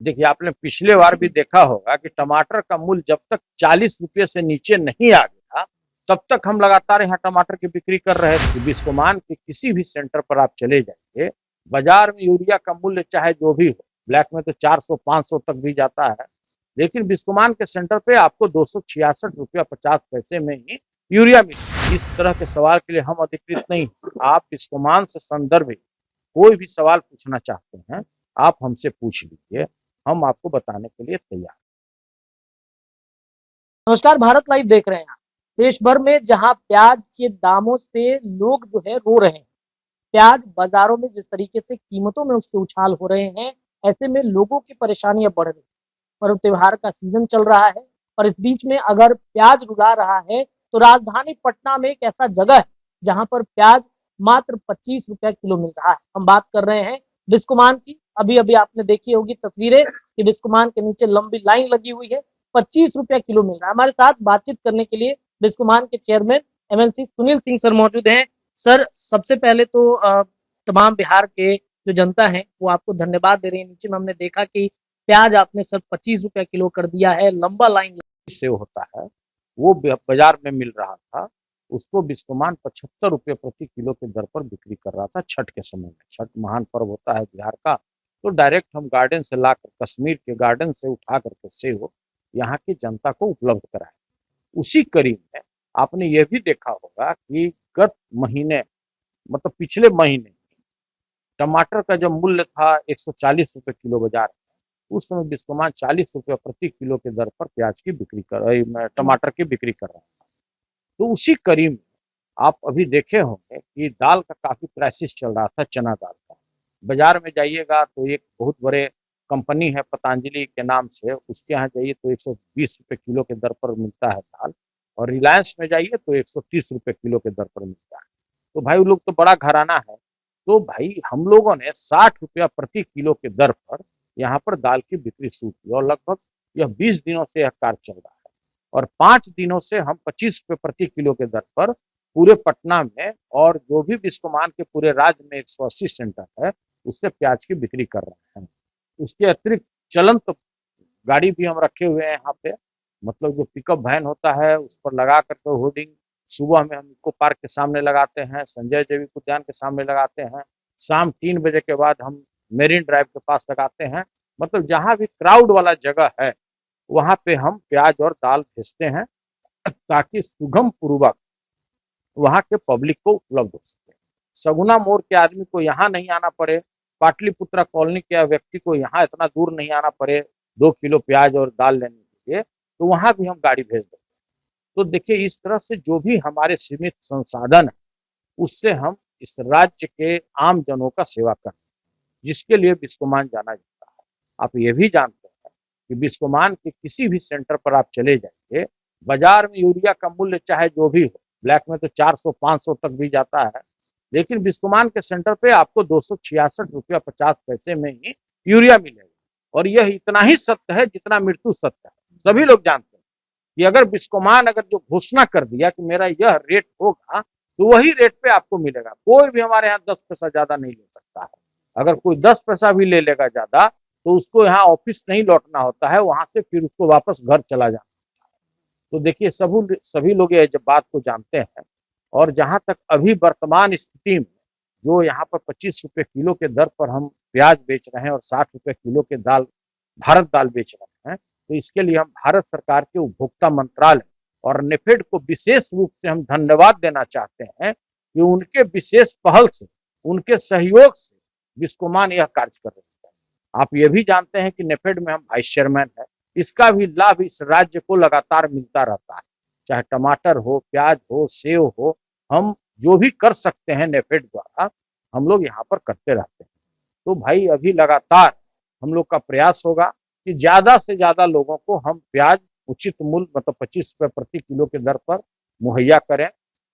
देखिए, आपने पिछले बार भी देखा होगा कि टमाटर का मूल्य जब तक 40 रुपये से नीचे नहीं आ गया, तब तक हम लगातार यहाँ टमाटर की बिक्री कर रहे थे। बिस्कोमान के किसी भी सेंटर पर आप चले जाइए, बाजार में यूरिया का मूल्य चाहे जो भी हो, ब्लैक में तो 400-500 तक भी जाता है, लेकिन बिस्कोमान के सेंटर पे आपको 266 रुपया 50 पैसे में ही यूरिया मिले। इस तरह के सवाल के लिए हम अधिकृत नहीं। आप बिस्कोमान से संदर्भित कोई भी सवाल पूछना चाहते हैं, आप हमसे पूछ लीजिए, हम आपको बताने के लिए तैयार। नमस्कार, भारत लाइव देख रहे हैं आप। देश भर में जहां प्याज के दामों से लोग जो है रो रहे हैं, प्याज बाजारों में जिस तरीके से कीमतों में उसके उछाल हो रहे हैं, ऐसे में लोगों की परेशानियां बढ़ रही हैं। पर्व त्योहार का सीजन चल रहा है और इस बीच में अगर प्याज रुला रहा है तो राजधानी पटना में एक ऐसा जगह है जहां पर प्याज मात्र 25 रुपया किलो मिल रहा है। हम बात कर रहे हैं बिस्कुमान की। अभी अभी आपने देखी होगी तस्वीरें कि बिस्कुमान के नीचे लंबी लाइन लगी हुई है, 25 रुपया किलो मिल रहा है। हमारे साथ बातचीत करने के लिए बिस्कुमान के chairman MNC Sunil Singh sir मौजूद हैं। सर, सबसे पहले तो तमाम बिहार के जो जनता है वो आपको धन्यवाद दे रही है। नीचे में हमने देखा कि प्याज आपने सर 25 रुपया किलो कर दिया है, लंबा लाइन सेव होता है, वो बाजार में मिल रहा था, उसको बिस्कोमान 75 रुपये प्रति किलो के दर पर बिक्री कर रहा था छठ के समय में। छठ महान पर्व होता है बिहार का, तो डायरेक्ट हम गार्डन से लाकर, कश्मीर के गार्डन से उठा करके सेव यहाँ की जनता को उपलब्ध कराए। उसी कड़ी में आपने यह भी देखा होगा कि गत महीने, मतलब पिछले महीने, टमाटर का जब मूल्य था 140 रुपये किलो बाजार में, उस समय बिस्कोमान 40 रुपये प्रति किलो के दर पर प्याज की बिक्री कर, टमाटर की बिक्री कर रहा था। तो उसी कड़ी में आप अभी देखे होंगे कि दाल का काफी क्राइसिस चल रहा था, चना दाल का। बाजार में जाइएगा तो एक बहुत बड़े कंपनी है पतंजलि के नाम से, उसके यहाँ जाइए तो 120 रुपये किलो के दर पर मिलता है दाल, और रिलायंस में जाइए तो 130 रुपये किलो के दर पर मिलता है। तो भाई वो लोग तो बड़ा घराना है। तो भाई हम लोगों ने 60 रुपया प्रति किलो के दर पर यहाँ पर दाल की बिक्री शुरू की, और लगभग यह 20 दिनों से यह कार्य चल रहा है। और 5 दिनों से हम 25 रुपये प्रति किलो के दर पर पूरे पटना में, और जो भी बिस्कोमान के पूरे राज्य में 180 सेंटर है, उससे प्याज की बिक्री कर रहे हैं। उसके अतिरिक्त चलंत गाड़ी भी हम रखे हुए हैं यहाँ पे, मतलब जो पिकअप वैन होता है उस पर लगा करके होर्डिंग सुबह में हम इको पार्क के सामने लगाते हैं, संजय जैविक उद्यान के सामने लगाते हैं, शाम 3 बजे के बाद हम मेरीन ड्राइव के पास लगाते हैं। मतलब जहाँ भी क्राउड वाला जगह है वहां पे हम प्याज और दाल भेजते हैं, ताकि सुगम पूर्वक वहां के पब्लिक को उपलब्ध हो सके। सगुना मोड़ के आदमी को यहाँ नहीं आना पड़े, पाटलिपुत्रा कॉलोनी के व्यक्ति को यहाँ इतना दूर नहीं आना पड़े 2 किलो प्याज और दाल लेने के लिए, तो वहां भी हम गाड़ी भेज देते हैं। तो देखिए, इस तरह से जो भी हमारे सीमित संसाधन है, उससे हम इस राज्य के आम जनों का सेवा करते हैं, जिसके लिए बिस्कोमान जाना जाता है। आप ये भी जानते हैं कि बिस्कोमान के किसी भी सेंटर पर आप चले जाइए, बाजार में यूरिया का मूल्य चाहे जो भी हो, ब्लैक में तो 400-500 तक भी जाता है, लेकिन बिस्कोमान के सेंटर पे आपको 266 रुपया 50 पैसे में ही यूरिया मिलेगा। और यह इतना ही सत्य है जितना मृत्यु सत्य है। सभी लोग जानते हैं कि अगर बिस्कोमान अगर जो घोषणा कर दिया कि मेरा यह रेट होगा, तो वही रेट पे आपको मिलेगा। कोई भी हमारे यहाँ 10 पैसा ज्यादा नहीं ले सकता है। अगर कोई 10 पैसा भी ले लेगा ज्यादा, तो उसको यहाँ ऑफिस नहीं लौटना होता है, वहां से फिर उसको वापस घर चला जाना। तो देखिए, सभी लोग ये जब बात को जानते हैं। और जहां तक अभी वर्तमान स्थिति में जो यहाँ पर 25 रुपये किलो के दर पर हम प्याज बेच रहे हैं और 60 रुपये किलो के दाल, भारत दाल बेच रहे हैं, तो इसके लिए हम भारत सरकार के उपभोक्ता मंत्रालय और नेफेड को विशेष रूप से हम धन्यवाद देना चाहते हैं कि उनके विशेष पहल से, उनके सहयोग से बिस्कोमान यह कार्य कर रहे हैं। आप ये भी जानते हैं कि नेफेड में हम वाइस चेयरमैन है, इसका भी लाभ इस राज्य को लगातार मिलता रहता है। चाहे टमाटर हो, प्याज हो, सेव हो, हम जो भी कर सकते हैं नेफेड द्वारा, हम लोग यहाँ पर करते रहते हैं। तो भाई अभी लगातार हम लोग का प्रयास होगा कि ज्यादा से ज्यादा लोगों को हम प्याज उचित मूल्य, मतलब 25 रुपये प्रति किलो के दर पर मुहैया करें।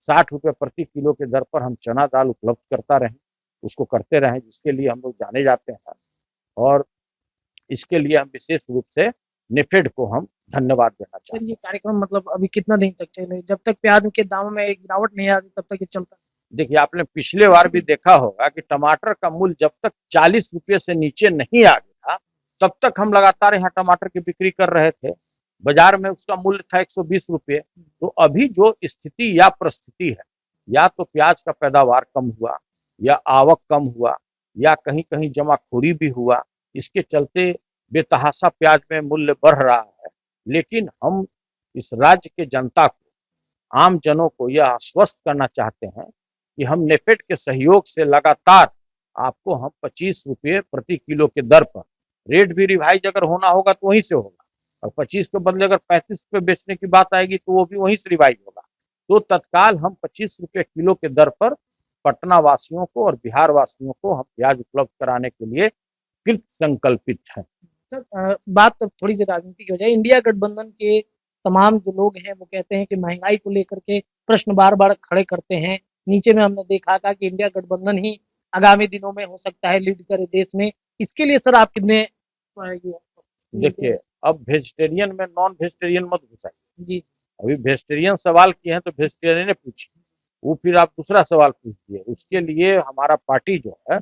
60 रुपये प्रति किलो के दर पर हम चना दाल उपलब्ध करता रहें, उसको करते रहें, जिसके लिए हम लोग जाने जाते हैं। और इसके लिए हम विशेष रूप से नेफेड को हम धन्यवाद देना सर, चाहते ये हैं। कार्यक्रम मतलब अभी कितना दिन तक चले? जब तक प्याज के दामों में एक गिरावट नहीं आती तब तक ये चलता देखिए, आपने पिछले बार भी देखा होगा कि टमाटर का मूल्य जब तक 40 रुपये से नीचे नहीं आ गया, तब तक हम लगातार यहाँ टमाटर की बिक्री कर रहे थे, बाजार में उसका मूल्य था 120 रुपये। तो अभी जो स्थिति या परिस्थिति है, या तो प्याज का पैदावार कम हुआ, या आवक कम हुआ, या कहीं कहीं जमाखोरी भी हुआ, इसके चलते बेतहाशा प्याज में मूल्य बढ़ रहा है। लेकिन हम इस राज्य के जनता को, आम जनों को यह आश्वस्त करना चाहते हैं कि हम नेफेड के सहयोग से लगातार आपको हम 25 रुपये प्रति किलो के दर पर, रेट भी रिवाइज अगर होना होगा तो वहीं से होगा, और 25 के बदले अगर 35 रुपये बेचने की बात आएगी तो वो भी वहीं से रिवाइज होगा। तो तत्काल हम 25 रुपये किलो के दर पर पटना वासियों को और बिहार वासियों को हम प्याज उपलब्ध कराने के लिए कृत संकल्पित हैं। सर, बात तो थोड़ी सी राजनीति की हो जाए। इंडिया गठबंधन के तमाम जो लोग हैं वो कहते हैं कि महंगाई को लेकर के प्रश्न बार बार खड़े करते हैं। नीचे में हमने देखा था कि इंडिया गठबंधन ही आगामी दिनों में हो सकता है लीड करे देश में। इसके लिए सर आप कितने देखिए, अब वेजिटेरियन में नॉन वेजिटेरियन मत घुसाइए जी। अभी वेजिटेरियन सवाल किए हैं तो वेजिटेरियन ने पूछिए, वो फिर आप दूसरा सवाल पूछिए। उसके लिए हमारा पार्टी जो है,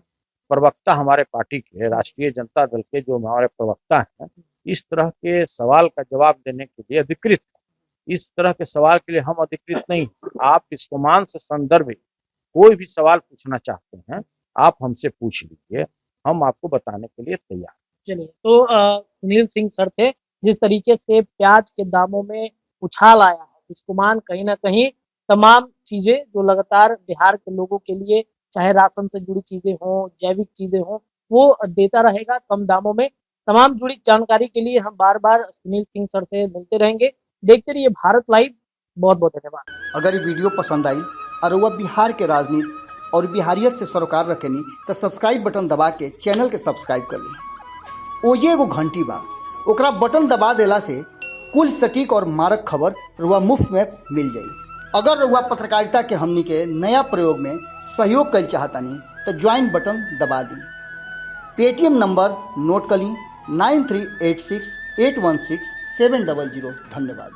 प्रवक्ता हमारे पार्टी के राष्ट्रीय जनता दल के जो हमारे प्रवक्ता हैं, इस तरह के सवाल का जवाब देने के लिए अधिकृत है। इस तरह के सवाल के लिए हम अधिकृत नहीं। आप बिस्कोमान से संदर्भित कोई भी सवाल पूछना चाहते हैं, आप हमसे पूछ लीजिए, हम आपको बताने के लिए तैयार। चलिए, तो सुनील सिंह सर थे। जिस तरीके से प्याज के दामों में उछाल आया है, बिस्कोमान कहीं ना कहीं तमाम चीजें जो लगातार बिहार के लोगों के लिए, चाहे राशन से जुड़ी चीजें हों, जैविक चीजें हों, वो देता रहेगा कम दामों में। तमाम जुड़ी जानकारी के लिए हम बार बार सुनील सिंह सर से मिलते रहेंगे। देखते रहिए भारत लाइव। बहुत बहुत धन्यवाद। अगर ये वीडियो पसंद आई और वह बिहार के राजनीति और बिहारियत से सरोकार रखेनी तो सब्सक्राइब बटन दबा के चैनल के सब्सक्राइब कर ली। ओजे एगो घंटी बा, ओकरा बटन दबा देला से कुल सटीक और मारक खबर रुआ मुफ्त में मिल जाई। अगर रुआ पत्रकारिता के हमनी के नया प्रयोग में सहयोग कर चाहतानी तो ज्वाइन बटन दबा दी। पेटीएम नंबर नोट कर ली 9386816700। धन्यवाद।